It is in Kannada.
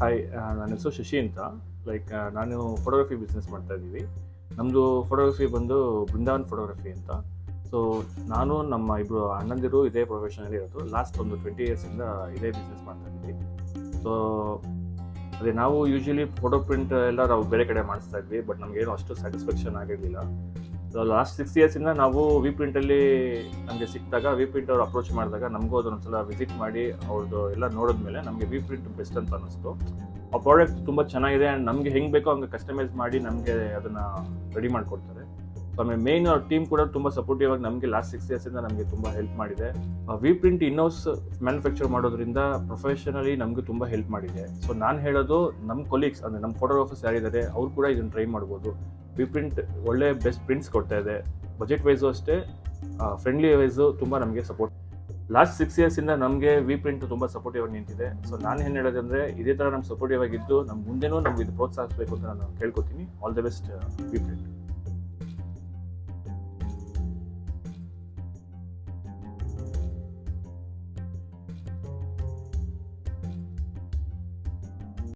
ಹಾಯ್, ನನ್ನ ಹೆಸರು ಶಶಿ ಅಂತ. ನಾನು ಫೋಟೋಗ್ರಫಿ ಬಿಸ್ನೆಸ್ ಮಾಡ್ತಾ ಇದ್ದೀವಿ. ನಮ್ಮದು ಫೋಟೋಗ್ರಫಿ ಬಂದು ಬೃಂದಾವನ್ ಫೋಟೋಗ್ರಫಿ ಅಂತ. ಸೊ ನಾನು ನಮ್ಮ ಇಬ್ಬರು ಅಣ್ಣಂದಿರು ಇದೇ ಪ್ರೊಫೆಷನಲ್ಲಿ ಇರೋದು. ಲಾಸ್ಟ್ ಒಂದು 20 ಇಯರ್ಸಿಂದ ಇದೇ ಬಿಸ್ನೆಸ್ ಮಾಡ್ತಾ ಇದ್ದೀವಿ. ಸೊ ಅದೇ ನಾವು ಯೂಶ್ವಲಿ ಫೋಟೋ ಪ್ರಿಂಟ್ ಎಲ್ಲ ನಾವು ಬೇರೆ ಕಡೆ ಮಾಡಿಸ್ತಾ ಇದ್ವಿ, ಬಟ್ ನಮಗೇನು ಅಷ್ಟು ಸ್ಯಾಟಿಸ್ಫ್ಯಾಕ್ಷನ್ ಆಗಿರಲಿಲ್ಲ. ಸೊ ಲಾಸ್ಟ್ 6 ಇಯರ್ಸಿಂದ ನಾವು ವಿ ಪ್ರಿಂಟಲ್ಲಿ ನಮಗೆ ಸಿಕ್ಕಿದಾಗ ವಿ ಪ್ರಿಂಟ್ ಅವ್ರು ಅಪ್ರೋಚ್ ಮಾಡಿದಾಗ ನಮಗೂ ಅದನ್ನೊಂದ್ಸಲ ವಿಸಿಟ್ ಮಾಡಿ ಅವ್ರದ್ದು ಎಲ್ಲ ನೋಡಿದ್ಮೇಲೆ ನಮಗೆ ವಿ ಪ್ರಿಂಟ್ ಬೆಸ್ಟ್ ಅಂತ ಅನ್ನಿಸ್ತು. ಆ ಪ್ರಾಡಕ್ಟ್ ತುಂಬ ಚೆನ್ನಾಗಿದೆ ಆ್ಯಂಡ್ ನಮಗೆ ಹೆಂಗೆ ಬೇಕೋ ಹಂಗೆ ಕಸ್ಟಮೈಸ್ ಮಾಡಿ ನಮಗೆ ಅದನ್ನು ರೆಡಿ ಮಾಡಿಕೊಡ್ತಾರೆ. ಸೊ ಆಮೇಲೆ ಮೇಯ್ನ್ ಅವ್ರ ಟೀಮ್ ಕೂಡ ತುಂಬ ಸಪೋರ್ಟಿವ್ ಆಗಿ ನಮಗೆ ಲಾಸ್ಟ್ 6 ಇಯರ್ಸಿಂದ ನಮಗೆ ತುಂಬ ಹೆಲ್ಪ್ ಮಾಡಿದೆ. ವಿ ಪ್ರಿಂಟ್ ಇನ್ನೌಸ್ ಮ್ಯಾನುಫ್ಯಾಕ್ಚರ್ ಮಾಡೋದ್ರಿಂದ ಪ್ರೊಫೆಷನಲಿ ನಮಗೂ ತುಂಬ ಹೆಲ್ಪ್ ಮಾಡಿದೆ. ಸೊ ನಾನು ಹೇಳೋದು ನಮ್ಮ ಕೊಲೀಗ್ಸ್ ಅಂದರೆ ನಮ್ಮ ಫೋಟೋಗ್ರಾಫರ್ಸ್ ಯಾರಿದ್ದಾರೆ ಅವ್ರು ಕೂಡ ಇದನ್ನು ಟ್ರೈ ಮಾಡ್ಬೋದು. ವಿ ಪ್ರಿಂಟ್ ಒಳ್ಳೆ ಬೆಸ್ಟ್ ಪ್ರಿಂಟ್ಸ್ ಕೊಡ್ತಾ ಇದೆ. ಬಜೆಟ್ ವೈಸು ಅಷ್ಟೇ, ಫ್ರೆಂಡ್ಲಿ ವೈಸು ತುಂಬ ನಮಗೆ ಸಪೋರ್ಟ್. ಲಾಸ್ಟ್ 6 ಇಯರ್ಸಿಂದ ನಮಗೆ ವಿ ಪ್ರಿಂಟ್ ತುಂಬ ಸಪೋರ್ಟಿವ್ ಆಗಿ ನಿಂತಿದೆ. ಸೊ ನಾನು ಏನು ಹೇಳೋದಂದರೆ ಇದೇ ಥರ ನಮ್ಮ ಸಪೋರ್ಟಿವ್ ಆಗಿದ್ದು ನಮ್ಮ ಮುಂದೆನೂ ನಮ್ಗೆ ಇದು ಪ್ರೋತ್ಸಾಹಿಸಬೇಕು ಅಂತ ನಾನು ಕೇಳ್ಕೊತೀನಿ. All the best V print.